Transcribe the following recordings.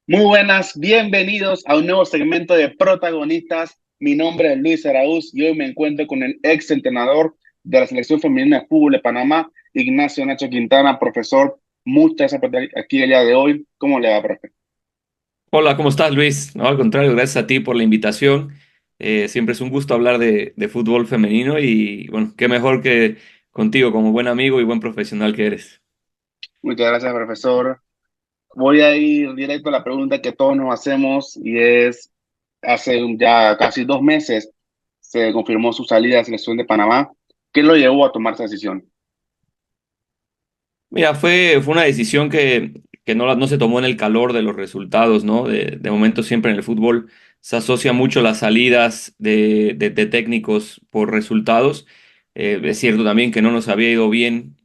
Muy buenas, bienvenidos a un nuevo segmento de protagonistas. Mi nombre es Luis Araúz y hoy me encuentro con el ex entrenador de la Selección Femenina de Fútbol de Panamá, Ignacio Nacho Quintana. Profesor, muchas gracias por estar aquí el día de hoy. ¿Cómo le va, profe? Hola, ¿cómo estás, Luis? No, al contrario, gracias a ti por la invitación. Siempre es un gusto hablar de fútbol femenino y bueno, qué mejor que contigo como buen amigo y buen profesional que eres. Muchas gracias, profesor. Voy a ir directo a la pregunta que todos nos hacemos y es, hace ya casi 2 meses se confirmó su salida de la Selección de Panamá. ¿Qué lo llevó a tomar esa decisión? Mira, fue una decisión que no se tomó en el calor de los resultados, ¿no? De momento siempre en el fútbol se asocia mucho las salidas de técnicos por resultados. Es cierto también que no nos había ido bien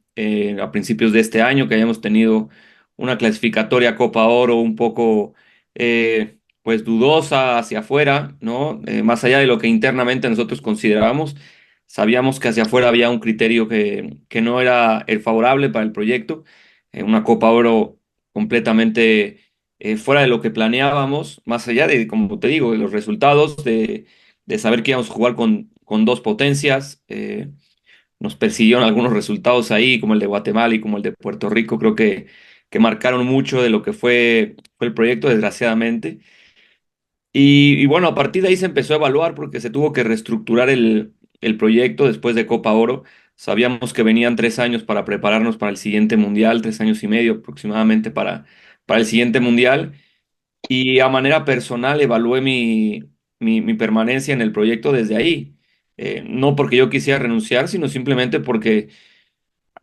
a principios de este año, que hayamos tenido una clasificatoria a Copa Oro un poco pues dudosa hacia afuera, ¿no? Más allá de lo que internamente nosotros considerábamos. Sabíamos que hacia afuera había un criterio que no era el favorable para el proyecto, una Copa Oro completamente fuera de lo que planeábamos, más allá de, como te digo, de los resultados, de saber que íbamos a jugar con dos potencias. Nos persiguieron algunos resultados ahí, como el de Guatemala y como el de Puerto Rico, creo que marcaron mucho de lo que fue el proyecto, desgraciadamente. Y bueno, a partir de ahí se empezó a evaluar porque se tuvo que reestructurar el proyecto después de Copa Oro. Sabíamos que venían 3 años para prepararnos para el siguiente mundial, 3 años y medio aproximadamente para el siguiente mundial. Y a manera personal evalué mi permanencia en el proyecto desde ahí. No porque yo quisiera renunciar, sino simplemente porque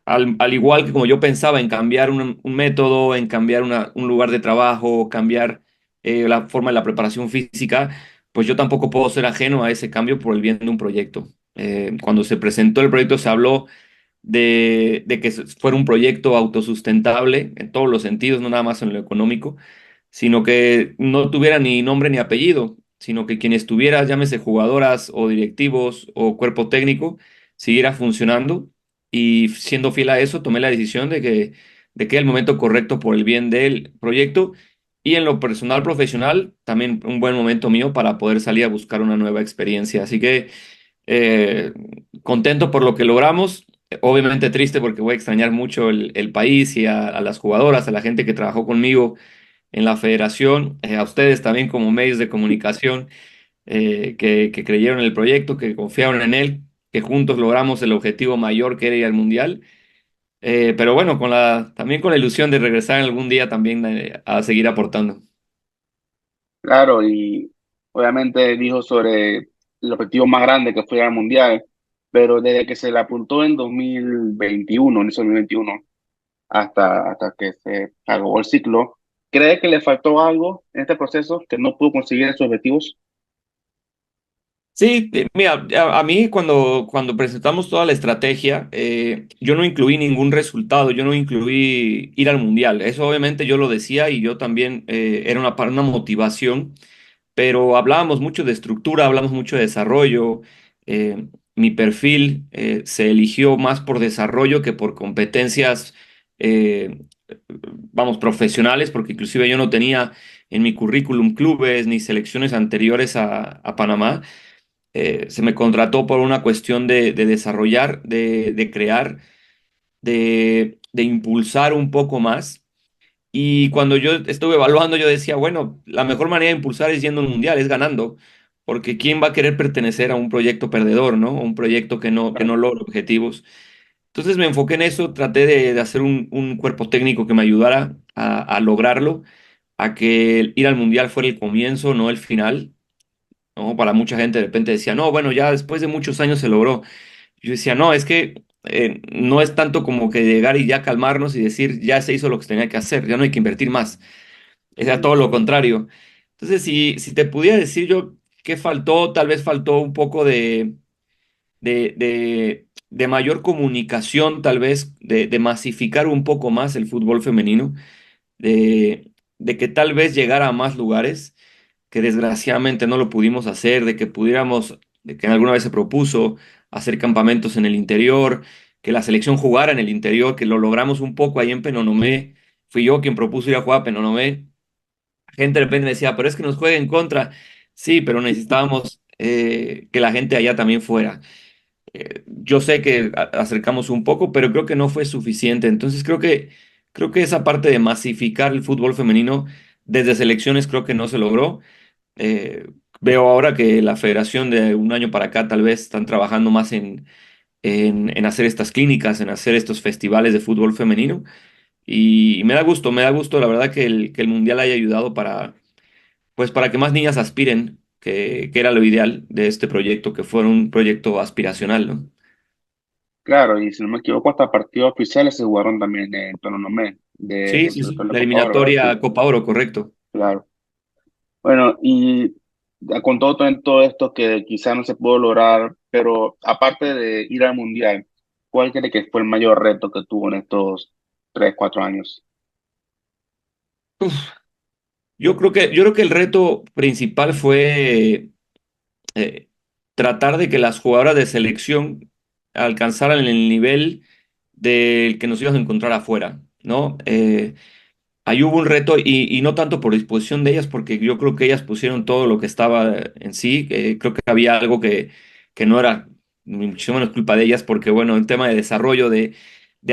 al igual que como yo pensaba en cambiar un método, en cambiar un lugar de trabajo, cambiar la forma de la preparación física, pues yo tampoco puedo ser ajeno a ese cambio por el bien de un proyecto. Cuando se presentó el proyecto se habló de que fuera un proyecto autosustentable en todos los sentidos, no nada más en lo económico, sino que no tuviera ni nombre ni apellido, sino que quien estuviera, llámese jugadoras o directivos o cuerpo técnico, siguiera funcionando y siendo fiel a eso, tomé la decisión de que era el momento correcto por el bien del proyecto y en lo personal profesional, también un buen momento mío para poder salir a buscar una nueva experiencia. Así que eh, contento por lo que logramos, obviamente triste porque voy a extrañar mucho el país y a las jugadoras, a la gente que trabajó conmigo en la federación, a ustedes también como medios de comunicación que creyeron en el proyecto, que confiaron en él, que juntos logramos el objetivo mayor que era ir al Mundial. Pero bueno, también con la ilusión de regresar algún día también a seguir aportando. Claro, y obviamente dijo sobre el objetivo más grande que fue el Mundial, pero desde que se le apuntó en 2021, en ese 2021, hasta que se acabó el ciclo, ¿cree que le faltó algo en este proceso que no pudo conseguir sus objetivos? Sí, mira, a mí cuando presentamos toda la estrategia, yo no incluí ningún resultado, yo no incluí ir al Mundial. Eso obviamente yo lo decía y yo también era una motivación, pero hablábamos mucho de estructura, hablamos mucho de desarrollo. Mi perfil se eligió más por desarrollo que por competencias, eh, vamos, profesionales, porque inclusive yo no tenía en mi currículum clubes ni selecciones anteriores a Panamá. Se me contrató por una cuestión de desarrollar, de crear, de impulsar un poco más. Y cuando yo estuve evaluando, yo decía, bueno, la mejor manera de impulsar es yendo a un mundial, es ganando, porque ¿quién va a querer pertenecer a un proyecto perdedor, ¿no? Un proyecto que no logra objetivos. Entonces me enfoqué en eso, traté de hacer un cuerpo técnico que me ayudara a lograrlo, a que el ir al mundial fuera el comienzo, no el final, ¿no? Para mucha gente de repente decía, no, bueno, ya después de muchos años se logró. Yo decía, no, es que no es tanto como que llegar y ya calmarnos y decir, ya se hizo lo que se tenía que hacer, ya no hay que invertir más. Era todo lo contrario. Entonces, si te pudiera decir yo qué faltó, tal vez faltó un poco de mayor comunicación, tal vez de masificar un poco más el fútbol femenino, de que tal vez llegara a más lugares, que desgraciadamente no lo pudimos hacer, de que pudiéramos, de que alguna vez se propuso hacer campamentos en el interior, que la selección jugara en el interior, que lo logramos un poco ahí en Penonomé. Fui yo quien propuso ir a jugar a Penonomé gente de repente me decía, pero es que nos juega en contra. Sí, pero necesitábamos que la gente allá también fuera. Yo sé que acercamos un poco, pero creo que no fue suficiente. Entonces creo que esa parte de masificar el fútbol femenino desde selecciones creo que no se logró. Eh, Veo ahora que la federación de un año para acá tal vez están trabajando más en hacer estas clínicas, en hacer estos festivales de fútbol femenino. Y me da gusto, la verdad, que el Mundial haya ayudado para, pues, para que más niñas aspiren, que era lo ideal de este proyecto, que fuera un proyecto aspiracional, ¿no? Claro, y si no me equivoco, hasta partidos oficiales se jugaron también en Penonomé, de Sí, sí, sí. campeonato de la La Copa Oro, ¿verdad? eliminatoria Sí, Copa Oro, correcto. claro. Bueno, y con todo esto que quizá no se pudo lograr, pero aparte de ir al Mundial, ¿cuál cree que fue el mayor reto que tuvo en estos 3, 4 años? Yo creo que el reto principal fue eh, tratar de que las jugadoras de selección alcanzaran el nivel del que nos íbamos a encontrar afuera, ¿no? Ahí hubo un reto y no tanto por disposición de ellas, porque yo creo que ellas pusieron todo lo que estaba en sí. Creo que había algo que no era ni mucho menos culpa de ellas, porque bueno, el tema de desarrollo de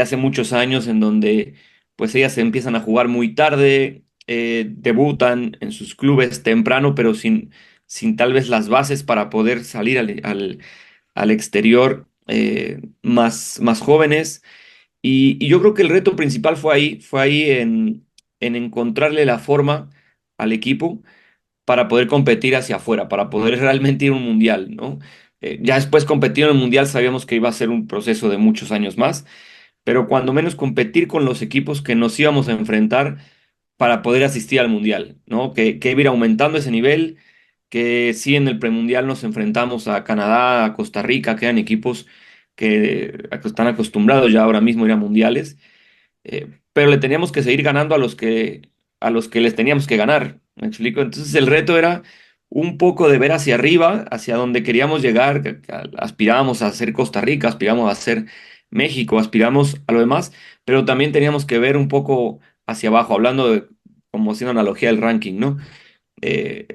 hace muchos años en donde pues ellas empiezan a jugar muy tarde, debutan en sus clubes temprano, pero sin tal vez las bases para poder salir al exterior más jóvenes. Y yo creo que el reto principal fue ahí en encontrarle la forma al equipo para poder competir hacia afuera, para poder realmente ir a un mundial, ¿no? Ya después competir en el mundial sabíamos que iba a ser un proceso de muchos años más, pero cuando menos competir con los equipos que nos íbamos a enfrentar para poder asistir al mundial, ¿no? Que iba a ir aumentando ese nivel, que sí en el premundial nos enfrentamos a Canadá, a Costa Rica, que eran equipos que están acostumbrados ya ahora mismo a ir a mundiales, pero le teníamos que seguir ganando a los que les teníamos que ganar, ¿me explico? Entonces el reto era un poco de ver hacia arriba, hacia donde queríamos llegar, que aspirábamos a ser Costa Rica, aspirábamos a ser México, aspiramos a lo demás, pero también teníamos que ver un poco hacia abajo, hablando de, como haciendo analogía del ranking, ¿no?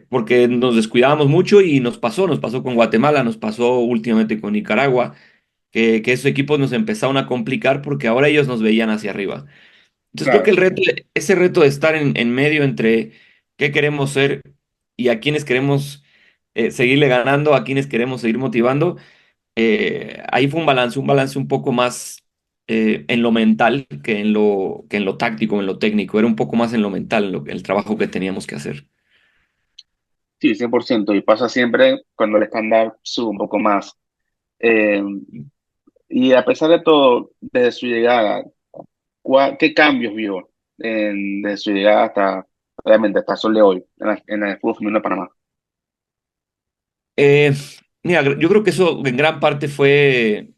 Porque nos descuidábamos mucho y nos pasó con Guatemala, nos pasó últimamente con Nicaragua, que esos equipos nos empezaron a complicar porque ahora ellos nos veían hacia arriba. Entonces creo que Claro, ese reto de estar en medio entre qué queremos ser y a quiénes queremos seguirle ganando, a quiénes queremos seguir motivando, ahí fue un balance un poco más en lo mental que en lo táctico, en lo técnico, era un poco más en lo mental, el trabajo que teníamos que hacer. sí, 100%, y pasa siempre cuando el estándar sube un poco más. Eh, y a pesar de todo, desde su llegada, ¿qué cambios vio desde su llegada hasta, realmente, hasta el sol de hoy en el fútbol femenino de Panamá? Eh, Mira, yo creo que eso en gran parte fue,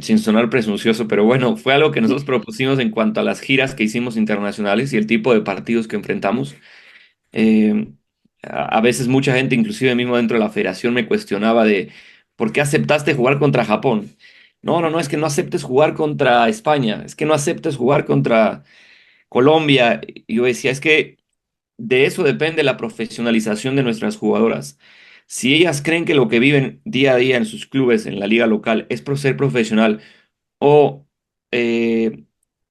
sin sonar presuncioso, pero bueno, fue algo que nosotros propusimos en cuanto a las giras que hicimos internacionales y el tipo de partidos que enfrentamos. Eh, a veces mucha gente, inclusive mismo dentro de la federación, me cuestionaba de ¿por qué aceptaste jugar contra Japón? No, no, no, es que no aceptes jugar contra España, es que no aceptes jugar contra Colombia. Y yo decía, es que de eso depende la profesionalización de nuestras jugadoras. Si ellas creen que lo que viven día a día en sus clubes, en la liga local, es por ser profesional o eh,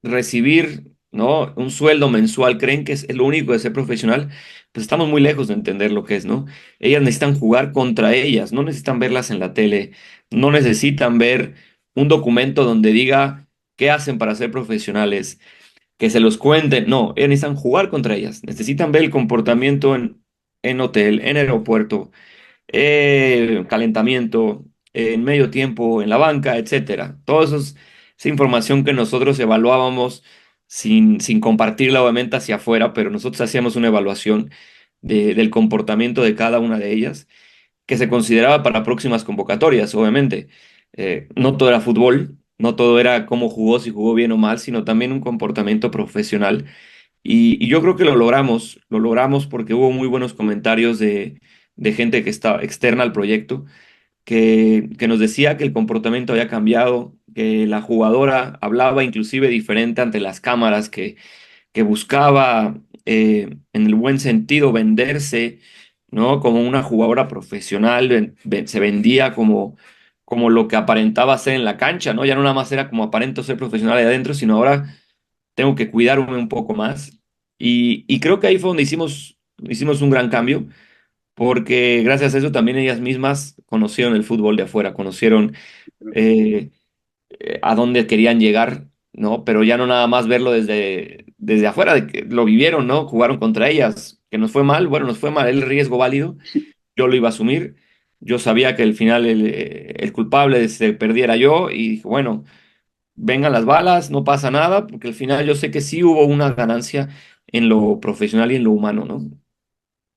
recibir, ¿no? Un sueldo mensual, creen que es lo único de ser profesional, pues estamos muy lejos de entender lo que es, ¿no? Ellas necesitan jugar contra ellas, no necesitan verlas en la tele, no necesitan ver un documento donde diga qué hacen para ser profesionales, que se los cuenten, no, ellas necesitan jugar contra ellas, necesitan ver el comportamiento en hotel, en aeropuerto, calentamiento, en medio tiempo, en la banca, etcétera. Esa información que nosotros evaluábamos sin compartirla obviamente hacia afuera, pero nosotros hacíamos una evaluación del comportamiento de cada una de ellas que se consideraba para próximas convocatorias, obviamente. No todo era fútbol, no todo era cómo jugó, si jugó bien o mal, sino también un comportamiento profesional. Y yo creo que lo logramos porque hubo muy buenos comentarios de gente que está externa al proyecto, que nos decía que el comportamiento había cambiado, que la jugadora hablaba inclusive diferente ante las cámaras, que que buscaba, en el buen sentido, venderse, ¿no? Como una jugadora profesional, se vendía como lo que aparentaba ser en la cancha, ¿no? Ya no nada más era como aparento ser profesional ahí adentro, sino ahora tengo que cuidarme un poco más. Y creo que ahí fue donde hicimos un gran cambio, porque gracias a eso también ellas mismas conocieron el fútbol de afuera, conocieron eh, a dónde querían llegar, ¿no? Pero ya no nada más verlo desde afuera, de que lo vivieron, ¿no? Jugaron contra ellas, que nos fue mal, bueno, nos fue mal, el riesgo válido, yo lo iba a asumir, yo sabía que al final el culpable de se perdiera yo y dije, bueno, vengan las balas, no pasa nada, porque al final yo sé que sí hubo una ganancia en lo profesional y en lo humano, ¿no?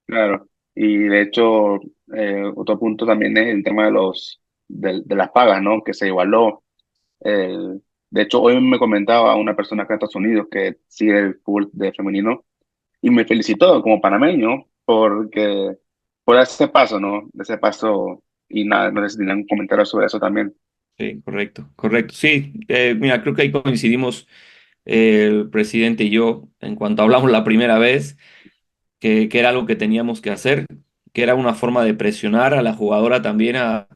Claro, y de hecho, otro punto también es el tema de de las pagas, ¿no? Que se igualó. De hecho, hoy me comentaba una persona acá en Estados Unidos que sigue el fútbol de femenino y me felicitó como panameño por ese paso, ¿no? De ese paso y nada, no sé si tenían un comentario sobre eso también. Sí, correcto, correcto. Sí, mira, creo que ahí coincidimos el presidente y yo en cuanto hablamos la primera vez, que era algo que teníamos que hacer, que era una forma de presionar a la jugadora también a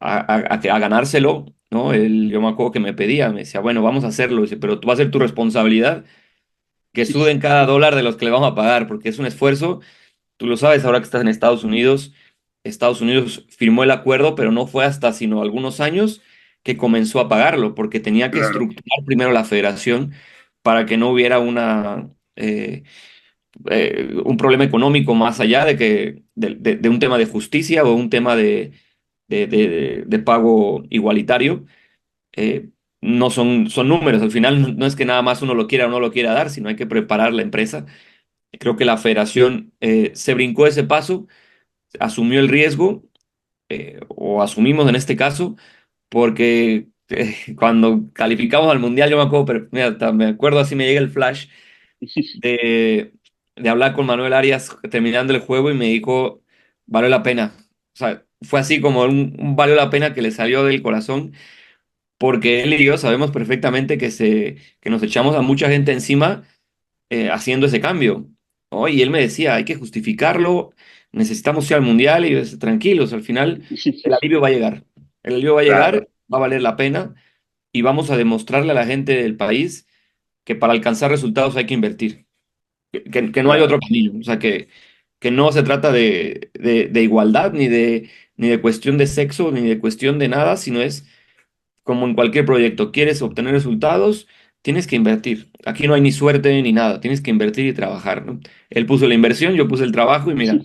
ganárselo, ¿no? Yo me acuerdo que me pedía, me decía, bueno, vamos a hacerlo, dice, pero va a ser tu responsabilidad que suden cada dólar de los que le vamos a pagar, porque es un esfuerzo. Tú lo sabes, ahora que estás en Estados Unidos firmó el acuerdo, pero no fue hasta sino algunos años que comenzó a pagarlo, porque tenía que Claro, estructurar primero la federación para que no hubiera un problema económico más allá de un tema de justicia o un tema de pago igualitario. Eh, no son números, al final no es que nada más uno lo quiera o no lo quiera dar, sino hay que preparar la empresa. Creo que la federación se brincó ese paso, asumió el riesgo, o asumimos en este caso, porque cuando calificamos al Mundial, yo me acuerdo, pero mira, me acuerdo así me llega el flash de, de hablar con Manuel Arias terminando el juego y me dijo, valió la pena. O sea, fue así como un valió la pena que le salió del corazón, porque él y yo sabemos perfectamente que nos echamos a mucha gente encima haciendo ese cambio, ¿no? Y él me decía, hay que justificarlo, necesitamos ir al mundial y yo decía, tranquilos, al final el alivio va a llegar, el alivio va a claro, llegar, va a valer la pena y vamos a demostrarle a la gente del país que para alcanzar resultados hay que invertir, que no hay otro claro. camino, o sea, que no se trata de igualdad ni de cuestión de sexo ni de cuestión de nada, sino es como en cualquier proyecto, quieres obtener resultados, tienes que invertir. Aquí no hay ni suerte ni nada, tienes que invertir y trabajar, ¿no? Él puso la inversión, yo puse el trabajo y mira,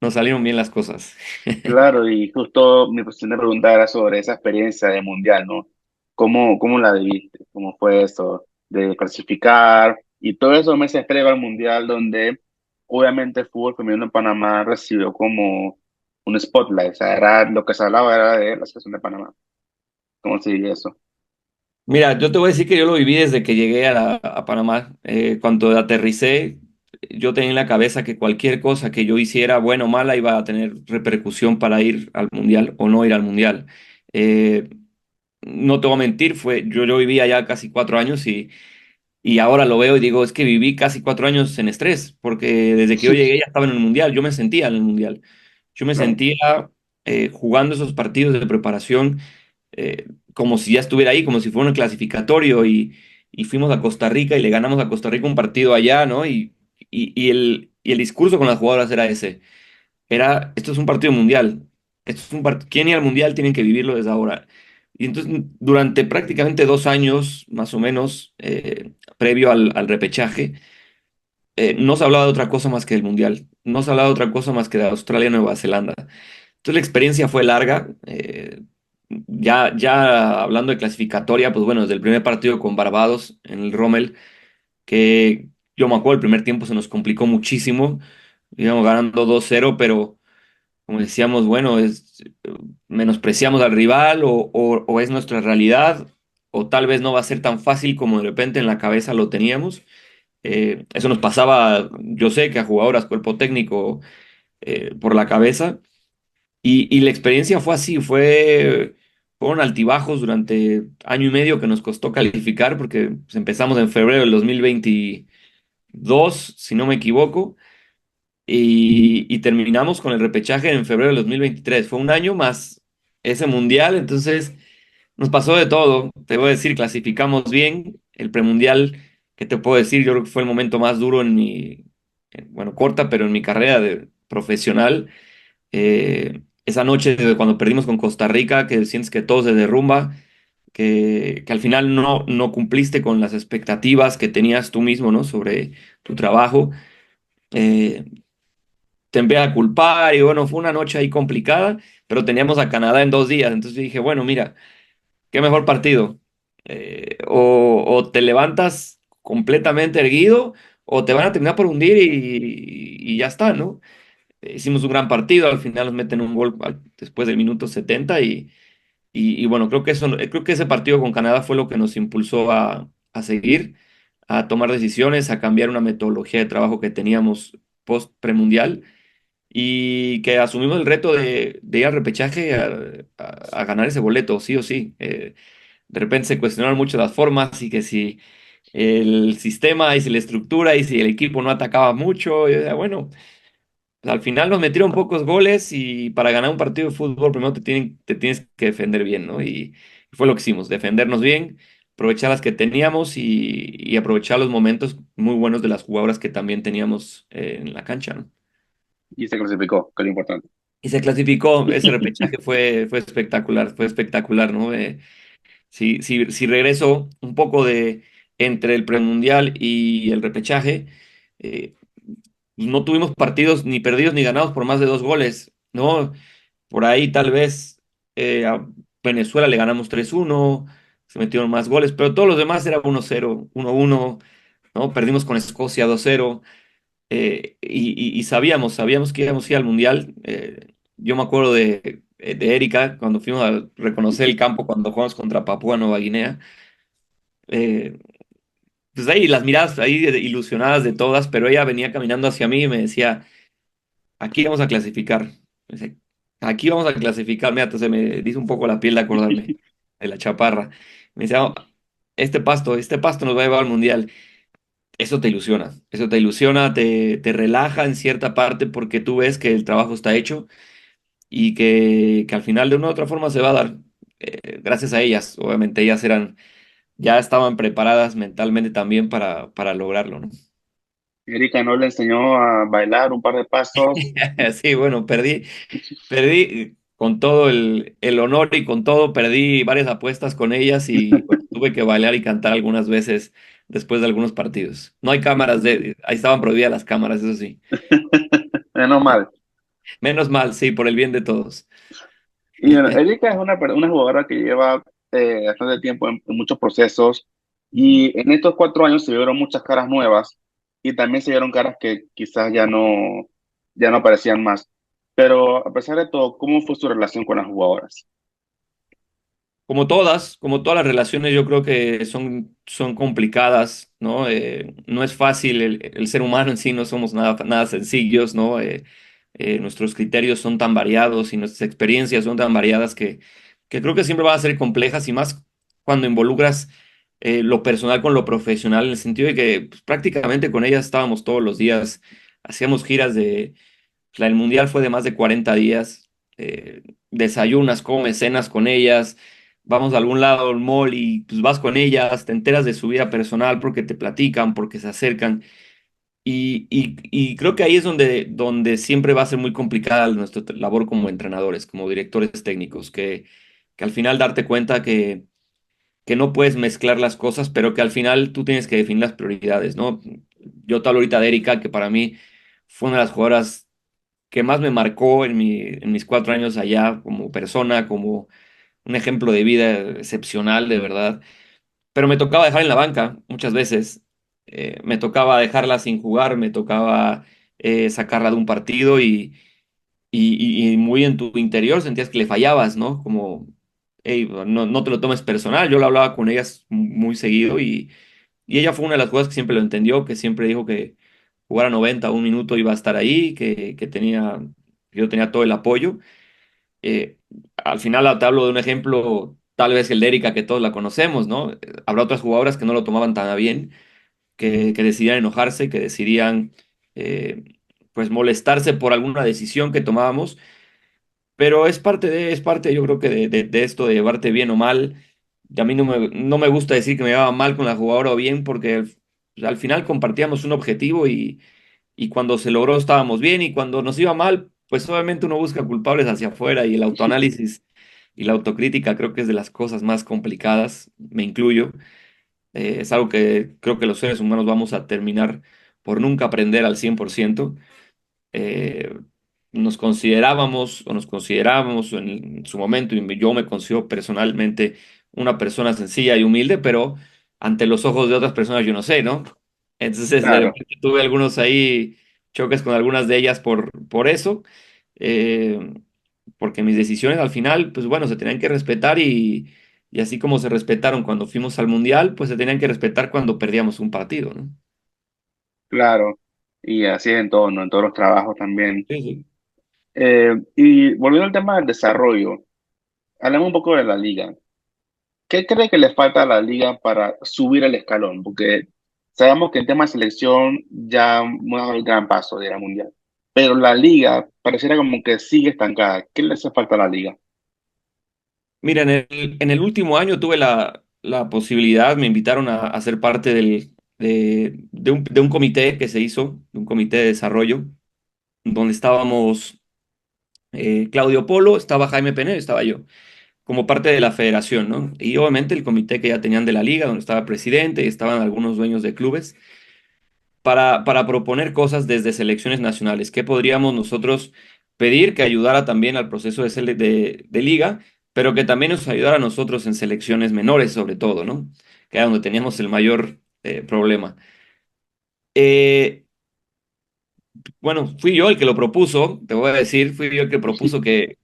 nos salieron bien las cosas. Claro, y justo mi cuestión de pregunta era sobre esa experiencia de mundial, ¿no? ¿Cómo la viviste? ¿Cómo fue eso de clasificar y todos esos meses previo al mundial donde obviamente el fútbol femenino en Panamá recibió como un spotlight? O sea, lo que se hablaba era de la selección de Panamá. ¿Cómo se dice eso? Mira, yo te voy a decir que yo lo viví desde que llegué a Panamá. Cuando aterricé, yo tenía en la cabeza que cualquier cosa que yo hiciera, buena o mala, iba a tener repercusión para ir al mundial o no ir al mundial. Eh, no te voy a mentir, yo viví allá casi 4 años y ahora lo veo y digo, es que viví casi 4 años en estrés, porque desde que yo llegué ya estaba en el mundial, yo me sentía en el mundial. Yo me Claro, sentía jugando esos partidos de preparación como si ya estuviera ahí, como si fuera un clasificatorio y fuimos a Costa Rica y le ganamos a Costa Rica un partido allá, ¿no? Y el discurso con las jugadoras era ese, esto es un partido mundial, quien ir al mundial tienen que vivirlo desde ahora. Y entonces, durante prácticamente 2 años, más o menos, previo al repechaje, no se hablaba de otra cosa más que del mundial, no se hablaba de otra cosa más que de Australia y Nueva Zelanda. Entonces la experiencia fue larga. Ya hablando de clasificatoria, pues bueno, desde el primer partido con Barbados en el Rommel, que yo me acuerdo el primer tiempo se nos complicó muchísimo, íbamos ganando 2-0, pero como decíamos, bueno, menospreciamos al rival o es nuestra realidad, o tal vez no va a ser tan fácil como de repente en la cabeza lo teníamos. Eso nos pasaba, yo sé que a jugadoras, cuerpo técnico, por la cabeza. Y la experiencia fue así, fueron altibajos durante año y medio que nos costó calificar porque pues, empezamos en febrero del 2020, dos, si no me equivoco, y terminamos con el repechaje en febrero del 2023. Fue un año más ese mundial, entonces nos pasó de todo. Te voy a decir, clasificamos bien. El premundial, ¿qué te puedo decir? Yo creo que fue el momento más duro en bueno, corta, pero en mi carrera de profesional. Esa noche de cuando perdimos con Costa Rica, que sientes que todo se derrumba, que al final no cumpliste con las expectativas que tenías tú mismo, ¿no? Sobre tu trabajo. Eh, Te empieza a culpar y bueno, fue una noche ahí complicada, pero teníamos a Canadá en 2 días. Entonces dije, bueno, mira, qué mejor partido. O te levantas completamente erguido o te van a terminar por hundir y ya está, ¿no? Hicimos un gran partido, al final nos meten un gol después del minuto 70 y bueno, creo que ese partido con Canadá fue lo que nos impulsó a seguir, a tomar decisiones, a cambiar una metodología de trabajo que teníamos post premundial y que asumimos el reto de ir al repechaje a ganar ese boleto, sí o sí. De repente se cuestionaron mucho las formas y que si el sistema y si la estructura y si el equipo no atacaba mucho, y yo decía, bueno, pues al final nos metieron pocos goles y para ganar un partido de fútbol primero te tienes que defender bien, ¿no? Y fue lo que hicimos, defendernos bien, aprovechar las que teníamos y aprovechar los momentos muy buenos de las jugadoras que también teníamos en la cancha, ¿no? Y se clasificó, que es lo importante. Y se clasificó, ese repechaje fue espectacular, ¿no? Si regreso un poco de entre el premundial y el repechaje, eh, no tuvimos partidos ni perdidos ni ganados por más de 2 goles, ¿no? Por ahí tal vez a Venezuela le ganamos 3-1, se metieron más goles, pero todos los demás era 1-0, 1-1, ¿no? Perdimos con Escocia 2-0 y sabíamos que íbamos a ir al Mundial. Yo me acuerdo de Erika cuando fuimos a reconocer el campo cuando jugamos contra Papúa Nueva Guinea. Eh, pues ahí las miradas ahí ilusionadas de todas, pero ella venía caminando hacia mí y me decía, aquí vamos a clasificar. Me dice, aquí vamos a clasificar. Mira, se me dice un poco la piel de acordarme de la chaparra. Me decía, "Oh, este pasto nos va a llevar al Mundial". Eso te ilusiona, te relaja en cierta parte porque tú ves que el trabajo está hecho y que al final de una u otra forma se va a dar. Gracias a ellas, obviamente ellas ya estaban preparadas mentalmente también para lograrlo, ¿no? Erika no le enseñó a bailar un par de pasos. Sí, bueno, perdí con todo el honor y con todo, perdí varias apuestas con ellas y bueno, tuve que bailar y cantar algunas veces después de algunos partidos. No hay cámaras ahí estaban prohibidas las cámaras, eso sí. Menos mal. Menos mal, sí, por el bien de todos. Y bueno, Erika es una jugadora que lleva bastante tiempo en muchos procesos Ujú. y en estos 4 años se vieron muchas caras nuevas y también se vieron caras que quizás ya no aparecían más. Pero a pesar de todo, ¿cómo fue su relación con las jugadoras? Como todas las relaciones, yo creo que son complicadas, ¿no? No es fácil, el ser humano en sí no somos nada sencillos, ¿no? Nuestros criterios son tan variados y nuestras experiencias son tan variadas que creo que siempre van a ser complejas y más cuando involucras lo personal con lo profesional, en el sentido de que pues, prácticamente con ellas estábamos todos los días, hacíamos giras el mundial fue de más de 40 días. Desayunas, comes, cenas con ellas, vamos a algún lado al mall y pues vas con ellas, te enteras de su vida personal porque te platican, porque se acercan. Y creo que ahí es donde siempre va a ser muy complicada nuestra labor como entrenadores, como directores técnicos, que al final darte cuenta que no puedes mezclar las cosas, pero que al final tú tienes que definir las prioridades, ¿no? Yo te hablo ahorita de Erika, que para mí fue una de las jugadoras que más me marcó en mis 4 años allá como persona, como un ejemplo de vida excepcional, de verdad. Pero me tocaba dejar en la banca muchas veces. Me tocaba dejarla sin jugar, me tocaba sacarla de un partido y muy en tu interior sentías que le fallabas, ¿no? Como, "Ey, no te lo tomes personal". Yo lo hablaba con ellas muy seguido y ella fue una de las jugadoras que siempre lo entendió, que siempre dijo que jugar a 90 un minuto iba a estar ahí, que yo tenía todo el apoyo. Al final te hablo de un ejemplo, tal vez el de Erika, que todos la conocemos, ¿no? Habrá otras jugadoras que no lo tomaban tan a bien, que decidían enojarse, que decidían eh, pues molestarse por alguna decisión que tomábamos, pero es parte yo creo que de esto de llevarte bien o mal. Y a mí no me gusta decir que me llevaba mal con la jugadora o bien, porque al final compartíamos un objetivo y cuando se logró estábamos bien y cuando nos iba mal, pues obviamente uno busca culpables hacia afuera y el autoanálisis y la autocrítica creo que es de las cosas más complicadas, me incluyo. Es algo que creo que los seres humanos vamos a terminar por nunca aprender al 100%. eh, Nos considerábamos o nos considerábamos en su momento, y yo me considero personalmente una persona sencilla y humilde, pero ante los ojos de otras personas yo no sé, ¿no? Entonces de Claro, repente tuve algunos ahí choques con algunas de ellas por eso, eh, porque mis decisiones al final, pues bueno, se tenían que respetar y así como se respetaron cuando fuimos al Mundial, pues se tenían que respetar cuando perdíamos un partido, ¿no? claro. Y así es en todo, ¿no? En todos los trabajos también. Sí, sí. Y volviendo al tema del desarrollo, hablemos un poco de la liga. ¿Qué cree que le falta a la liga para subir el escalón? Porque sabemos que en tema de selección ya hemos dado el gran paso de la mundial. Pero la liga pareciera como que sigue estancada. ¿Qué le hace falta a la liga? Mira, en el último año tuve la posibilidad, me invitaron a ser parte de un comité que se hizo, de un comité de desarrollo, donde estábamos Claudio Polo, estaba Jaime Pené, estaba yo, como parte de la federación, ¿no? Y obviamente el comité que ya tenían de la liga, donde estaba el presidente y estaban algunos dueños de clubes, para proponer cosas desde selecciones nacionales. ¿Qué podríamos nosotros pedir que ayudara también al proceso de liga, pero que también nos ayudara a nosotros en selecciones menores, sobre todo, ¿no? Que era donde teníamos el mayor problema. Eh, bueno, fui yo el que lo propuso, te voy a decir, fui yo el que propuso que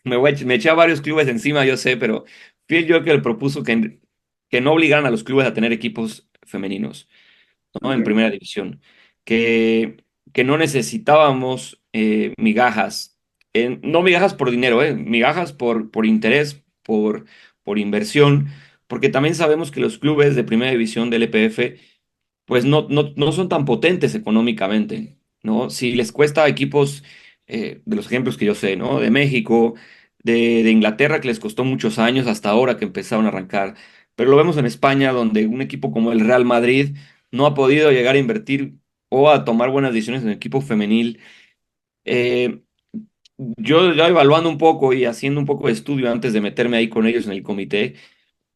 me eché a varios clubes encima, yo sé, pero fui yo el que le propuso que no obligaran a los clubes a tener equipos femeninos. ¿No? En Ok, primera división, que no necesitábamos migajas, no migajas por dinero, migajas por interés, por inversión, porque también sabemos que los clubes de primera división del EPF pues no son tan potentes económicamente, ¿no? Si les cuesta a equipos, de los ejemplos que yo sé, ¿no? De México, de Inglaterra, que les costó muchos años hasta ahora que empezaron a arrancar, pero lo vemos en España, donde un equipo como el Real Madrid no ha podido llegar a invertir o a tomar buenas decisiones en el equipo femenil. Eh, yo ya evaluando un poco y haciendo un poco de estudio antes de meterme ahí con ellos en el comité,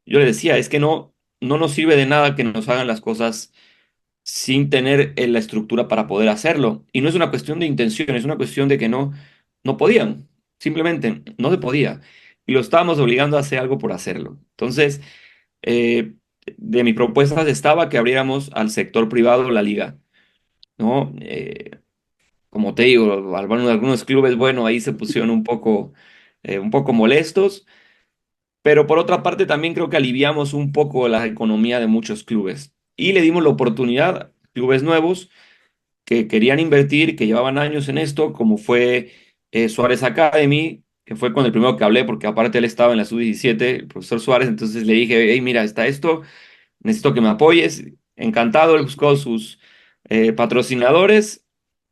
yo les decía, es que no nos sirve de nada que nos hagan las cosas sin tener la estructura para poder hacerlo. Y no es una cuestión de intención, es una cuestión de que no podían, simplemente no se podía. Y lo estábamos obligando a hacer algo por hacerlo. Entonces, eh, de mi propuesta estaba que abriéramos al sector privado la liga, ¿no? Como te digo, algunos clubes, bueno, ahí se pusieron un poco molestos, pero por otra parte también creo que aliviamos un poco la economía de muchos clubes y le dimos la oportunidad a clubes nuevos que querían invertir, que llevaban años en esto, como fue Suárez Academy, que fue con el primero que hablé, porque aparte él estaba en la sub-17, el profesor Suárez, entonces le dije, hey, mira, está esto, necesito que me apoyes. Encantado, él buscó sus patrocinadores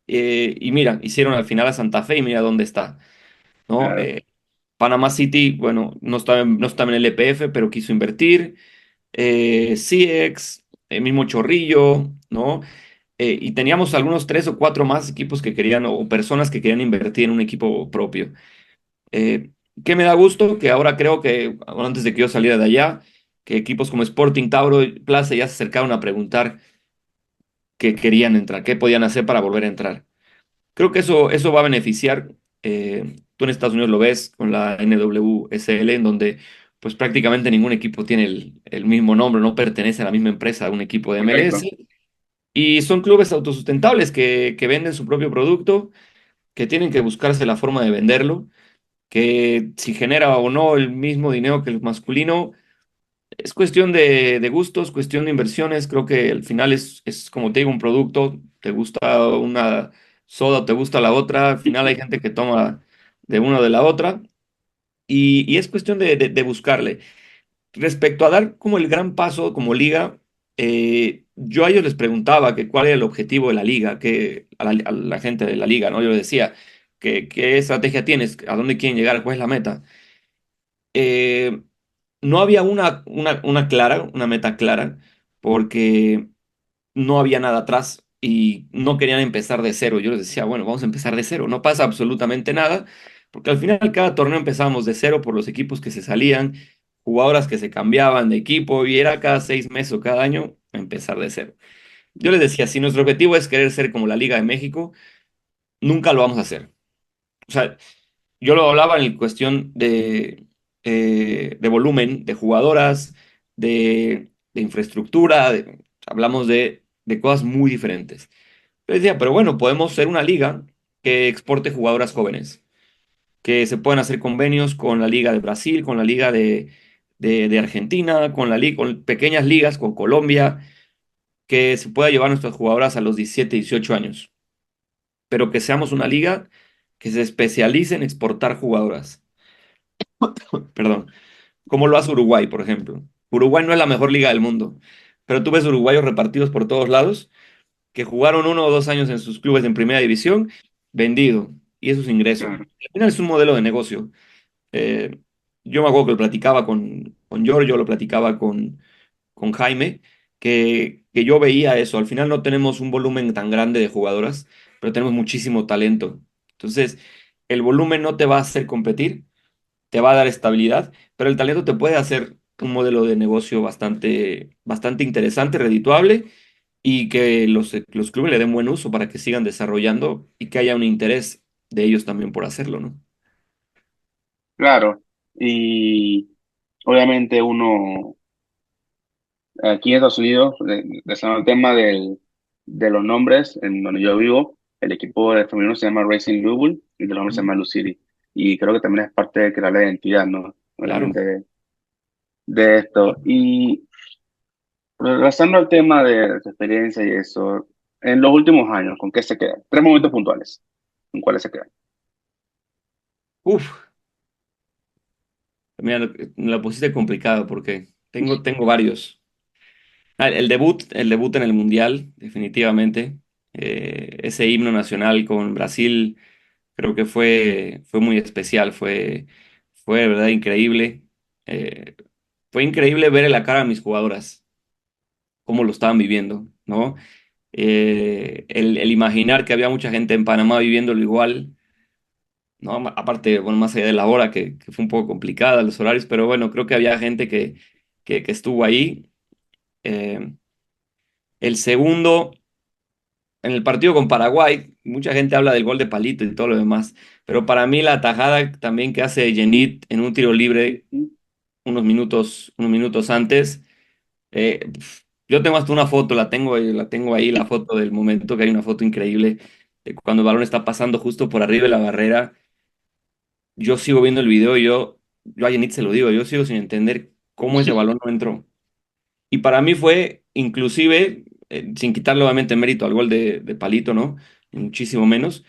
y mira, hicieron al final a Santa Fe y mira dónde está, ¿no? claro. Panama City, bueno, no estaba en el EPF, pero quiso invertir. CX, el mismo Chorrillo, ¿no? Y teníamos algunos tres o cuatro más equipos que querían o personas que querían invertir en un equipo propio. Eh, ¿Qué me da gusto? Que ahora creo que, bueno, antes de que yo saliera de allá, que equipos como Sporting, Tauro y Plaza ya se acercaron a preguntar qué querían entrar, qué podían hacer para volver a entrar. Creo que eso va a beneficiar. Tú en Estados Unidos lo ves con la NWSL, en donde pues prácticamente ningún equipo tiene el mismo nombre, no pertenece a la misma empresa, a un equipo de Correcto. MLS. Y son clubes autosustentables que venden su propio producto, que tienen que buscarse la forma de venderlo, que si genera o no el mismo dinero que el masculino, es cuestión de gustos, cuestión de inversiones. Creo que al final es como te digo, un producto, te gusta una soda o te gusta la otra, al final hay gente que toma de una o de la otra, y es cuestión de buscarle. Respecto a dar como el gran paso como liga, yo a ellos les preguntaba que cuál era el objetivo de la liga, que a la gente de la liga, ¿no? Yo les decía, ¿qué estrategia tienes? ¿A dónde quieren llegar? ¿Cuál es la meta? Eh, no había una meta clara, porque no había nada atrás y no querían empezar de cero. Yo les decía, bueno, vamos a empezar de cero, no pasa absolutamente nada, porque al final cada torneo empezábamos de cero por los equipos que se salían, jugadoras que se cambiaban de equipo y era cada 6 meses o cada año empezar de cero. Yo les decía, si nuestro objetivo es querer ser como la Liga de México, nunca lo vamos a hacer. O sea, yo lo hablaba en cuestión de volumen, de jugadoras, de infraestructura, hablamos de cosas muy diferentes. Yo decía, pero bueno, podemos ser una liga que exporte jugadoras jóvenes, que se puedan hacer convenios con la Liga de Brasil, con la Liga de Argentina, con pequeñas ligas, con Colombia, que se pueda llevar nuestras jugadoras a los 17, 18 años, pero que seamos una liga que se especialice en exportar jugadoras. Perdón, como lo hace Uruguay, por ejemplo. Uruguay no es la mejor liga del mundo, pero tú ves uruguayos repartidos por todos lados que jugaron 1 o 2 años en sus clubes en primera división, vendido, y eso es ingreso. Claro, Al final es un modelo de negocio. Eh, yo me acuerdo que lo platicaba con Giorgio, lo platicaba con Jaime, que yo veía eso. Al final no tenemos un volumen tan grande de jugadoras, pero tenemos muchísimo talento. Entonces, el volumen no te va a hacer competir, te va a dar estabilidad, pero el talento te puede hacer un modelo de negocio bastante interesante, redituable, y que los clubes le den buen uso para que sigan desarrollando y que haya un interés de ellos también por hacerlo, ¿no? claro. Y obviamente uno, aquí en Estados Unidos, el tema de los nombres, en donde yo vivo, el equipo de femenino se llama Racing Louisville y el hombre se Mm. llama Blue City. Y creo que también es parte de crear la identidad, ¿no? Claro. Obviamente de esto. Y regresando al tema de su experiencia y eso, en los últimos años, ¿con qué se quedan? Tres momentos puntuales, ¿con cuáles se quedan? Uf, mira, me la pusiste complicado porque tengo varios. El debut en el Mundial, definitivamente. Ese himno nacional con Brasil creo que fue muy especial, fue de verdad increíble. Eh, fue increíble ver en la cara a mis jugadoras, cómo lo estaban viviendo, ¿no? El imaginar que había mucha gente en Panamá viviéndolo igual, ¿no? Aparte, bueno, más allá de la hora, que fue un poco complicada, los horarios, pero bueno, creo que había gente que estuvo ahí. Eh, el segundo, en el partido con Paraguay, mucha gente habla del gol de Palito y todo lo demás, pero para mí la tajada también que hace Yenit en un tiro libre unos minutos antes, yo tengo hasta una foto, la tengo ahí, la foto del momento, que hay una foto increíble de cuando el balón está pasando justo por arriba de la barrera. Yo sigo viendo el video y yo a Yenit se lo digo, yo sigo sin entender cómo ese balón no entró. Y para mí fue, inclusive, sin quitarle obviamente mérito al gol de Palito, ¿no? Ni muchísimo menos.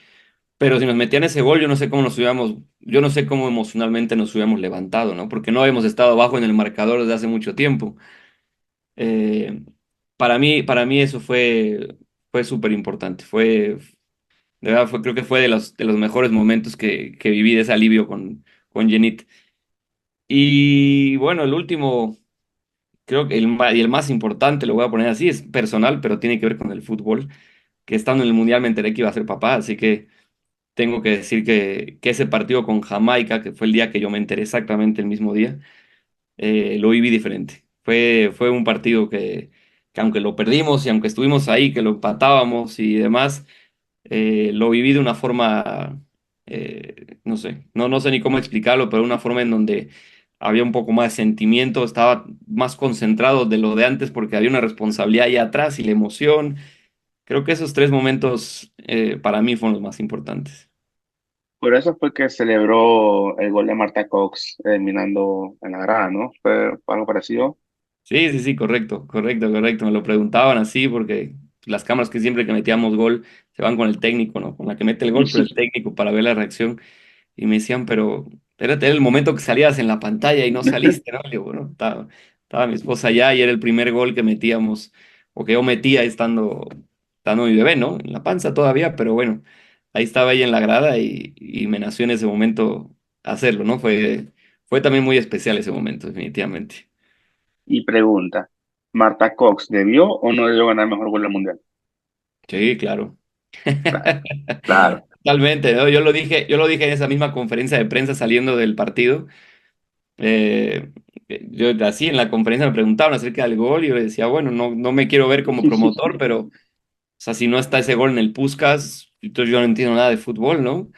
Pero si nos metían ese gol, yo no sé cómo yo no sé cómo emocionalmente nos hubiéramos levantado, ¿no? Porque no habíamos estado abajo en el marcador desde hace mucho tiempo. Eh, para mí eso fue súper importante. De verdad, creo que fue de los mejores momentos que viví de ese alivio con Yenit. Y bueno, el último. Creo que y el más importante, lo voy a poner así, es personal, pero tiene que ver con el fútbol, que estando en el Mundial me enteré que iba a ser papá, así que tengo que decir que ese partido con Jamaica, que fue el día que yo me enteré exactamente el mismo día, lo viví diferente. Fue un partido que aunque lo perdimos y aunque estuvimos ahí, que lo empatábamos y demás, lo viví de una forma, no sé, no sé ni cómo explicarlo, pero una forma en donde había un poco más de sentimiento, estaba más concentrado de lo de antes porque había una responsabilidad ahí atrás y la emoción. Creo que esos tres momentos para mí fueron los más importantes. Por eso fue que celebró el gol de Marta Cox eliminando en la grada, ¿no? Fue algo parecido. Sí, sí, sí, correcto, correcto, correcto. Me lo preguntaban así porque las cámaras que siempre que metíamos gol se van con el técnico, ¿no? Con la que mete el gol, pero el técnico para ver la reacción. Y me decían, pero era el momento que salías en la pantalla y no saliste, ¿no? Le digo, bueno, estaba mi esposa allá y era el primer gol que metíamos o que yo metía estando mi bebé, ¿no? En la panza todavía, pero bueno, ahí estaba ella en la grada y me nació en ese momento hacerlo, ¿no? Fue también muy especial ese momento, definitivamente. Y pregunta, ¿Marta Cox debió o no debió ganar mejor gol del mundial? Sí, claro. Claro, claro. Totalmente, ¿no? Yo lo dije en esa misma conferencia de prensa saliendo del partido. Eh, yo así en la conferencia me preguntaban acerca del gol y yo le decía, bueno, no me quiero ver como promotor, pero o sea, si no está ese gol en el Puskás, entonces yo no entiendo nada de fútbol, ¿no?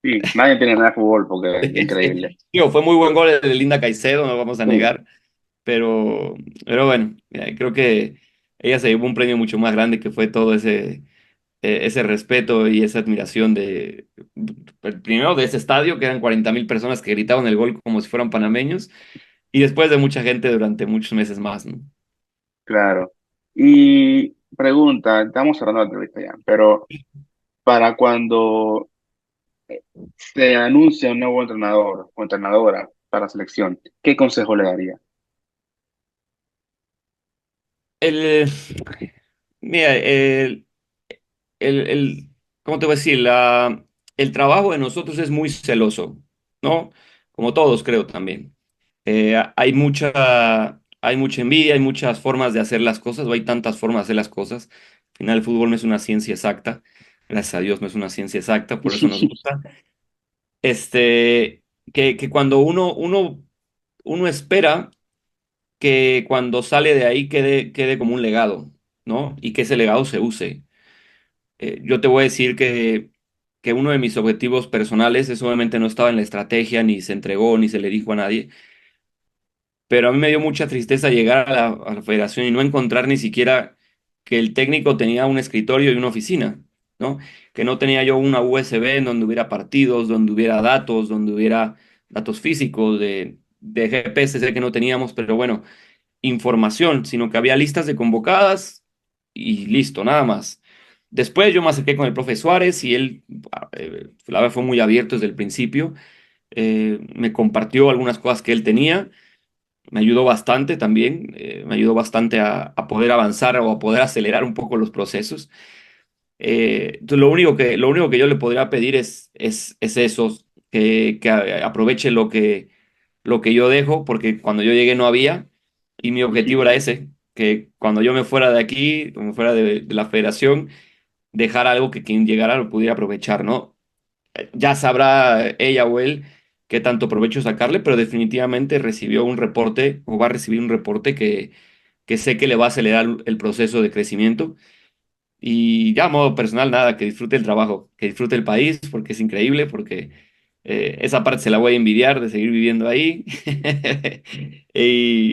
Sí, nadie tiene nada de fútbol porque es increíble. Digo, fue muy buen gol el de Linda Caicedo, no vamos a Sí, negar, pero, pero bueno, creo que ella se llevó un premio mucho más grande que fue todo ese respeto y esa admiración primero de ese estadio, que eran 40.000 personas que gritaban el gol como si fueran panameños, y después de mucha gente durante muchos meses más, ¿no? claro. Y pregunta, estamos cerrando la entrevista ya, pero para cuando se anuncia un nuevo entrenador o entrenadora para la selección, ¿qué consejo le daría? El, mira, el, ¿cómo te voy a decir? El trabajo de nosotros es muy celoso, ¿no? Como todos creo también. Hay mucha envidia, hay muchas formas de hacer las cosas, o hay tantas formas de hacer las cosas. Al final el fútbol no es una ciencia exacta, gracias a Dios no es una ciencia exacta, por eso nos gusta. Este, que cuando uno espera que cuando sale de ahí quede como un legado, ¿no? Y que ese legado se use. Yo te voy a decir que uno de mis objetivos personales, eso obviamente no estaba en la estrategia, ni se entregó, ni se le dijo a nadie, pero a mí me dio mucha tristeza llegar a la federación y no encontrar ni siquiera que el técnico tenía un escritorio y una oficina, ¿no? Que no tenía yo una USB en donde hubiera partidos, donde hubiera datos, donde hubiera datos físicos de GPS, sé que no teníamos, pero bueno, información, sino que había listas de convocadas y listo, nada más. Después yo me acerqué con el profe Suárez y él, la verdad, fue muy abierto desde el principio. Me compartió algunas cosas que él tenía, me ayudó bastante también, me ayudó bastante a poder avanzar o a poder acelerar un poco los procesos. Entonces lo único que yo le podría pedir es eso, que aproveche lo que yo dejo, porque cuando yo llegué no había, y mi objetivo era ese, que cuando yo me fuera de aquí, o me fuera de la federación, dejar algo que quien llegara lo pudiera aprovechar, ¿no? Ya sabrá ella o él qué tanto provecho sacarle, pero definitivamente recibió un reporte o va a recibir un reporte que sé que le va a acelerar el proceso de crecimiento. Y ya a modo personal, nada, que disfrute el trabajo, que disfrute el país, porque es increíble, porque esa parte se la voy a envidiar de seguir viviendo ahí.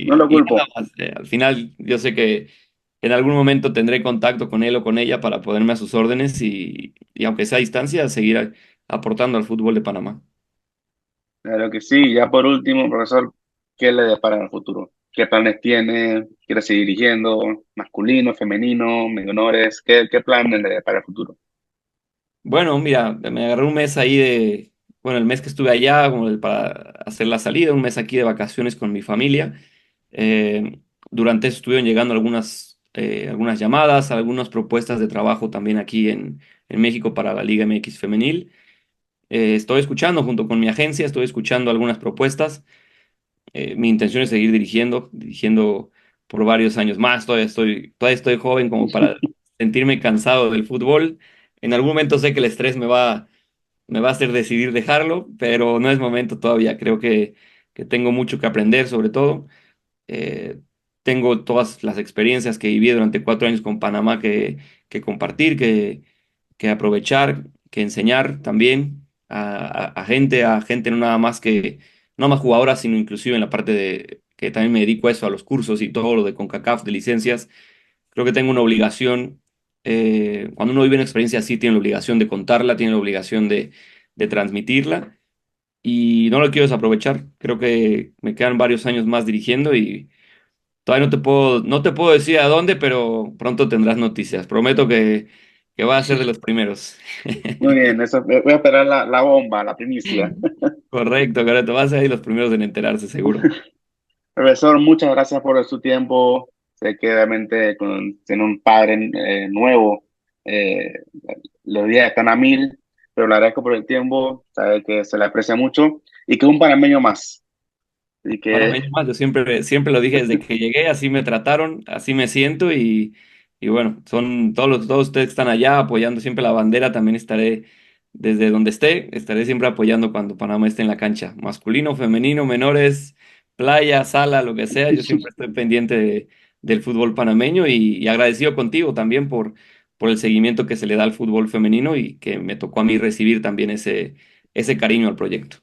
No lo Y nada culpo. más, al final yo sé que en algún momento tendré contacto con él o con ella para ponerme a sus órdenes y aunque sea a distancia, seguir aportando al fútbol de Panamá. Claro que sí. Ya por último, profesor, ¿qué le depara en el futuro? ¿Qué planes tiene? ¿Quiere seguir dirigiendo? ¿Masculino, femenino, menores? ¿Qué planes le depara el futuro? Bueno, mira, me agarré un mes ahí bueno, el mes que estuve allá como para hacer la salida, un mes aquí de vacaciones con mi familia. Eh, Durante eso estuvieron llegando algunas llamadas, algunas propuestas de trabajo también aquí en México para la Liga MX Femenil. Estoy escuchando junto con mi agencia, estoy escuchando algunas propuestas. Mi intención es seguir dirigiendo por varios años más. Todavía estoy joven como para sentirme cansado del fútbol. En algún momento sé que el estrés me va a hacer decidir dejarlo, pero no es momento todavía. Creo que tengo mucho que aprender sobre todo. Eh, Tengo todas las experiencias que viví durante 4 años con Panamá que compartir, que aprovechar, que enseñar también a gente no nada más no más jugadoras, sino inclusive en la parte de que también me dedico a eso, a los cursos y todo lo de CONCACAF, de licencias. Creo que tengo una obligación, cuando uno vive una experiencia así, tiene la obligación de contarla, tiene la obligación de transmitirla y no lo quiero desaprovechar. Creo que me quedan varios años más dirigiendo y todavía no te puedo decir a dónde, pero pronto tendrás noticias. Prometo que va a ser de los primeros. Muy bien, eso, voy a esperar la bomba, la primicia. Correcto, correcto. Vas a ser de los primeros en enterarse, seguro. Profesor, muchas gracias por su tiempo. Sé que realmente con tener un padre nuevo, eh, los días están a mil, pero le agradezco por el tiempo, sabe que se le aprecia mucho y que un panameño más. Así Para que, mí más, yo siempre lo dije desde que llegué, así me trataron, así me siento y bueno, son todos ustedes que están allá apoyando siempre la bandera, también estaré desde donde estaré siempre apoyando cuando Panamá esté en la cancha, masculino, femenino, menores, playa, sala, lo que sea, yo siempre estoy pendiente del fútbol panameño y agradecido contigo también por el seguimiento que se le da al fútbol femenino y que me tocó a mí recibir también ese cariño al proyecto.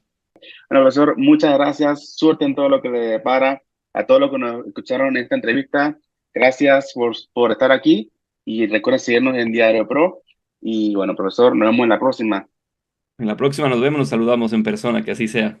bueno, profesor, muchas gracias, suerte en todo lo que le depara, a todos los que nos escucharon en esta entrevista, gracias por estar aquí y recuerden seguirnos en Diario Pro. Y bueno, profesor, nos vemos en la próxima. En la próxima nos vemos, nos saludamos en persona, que así sea.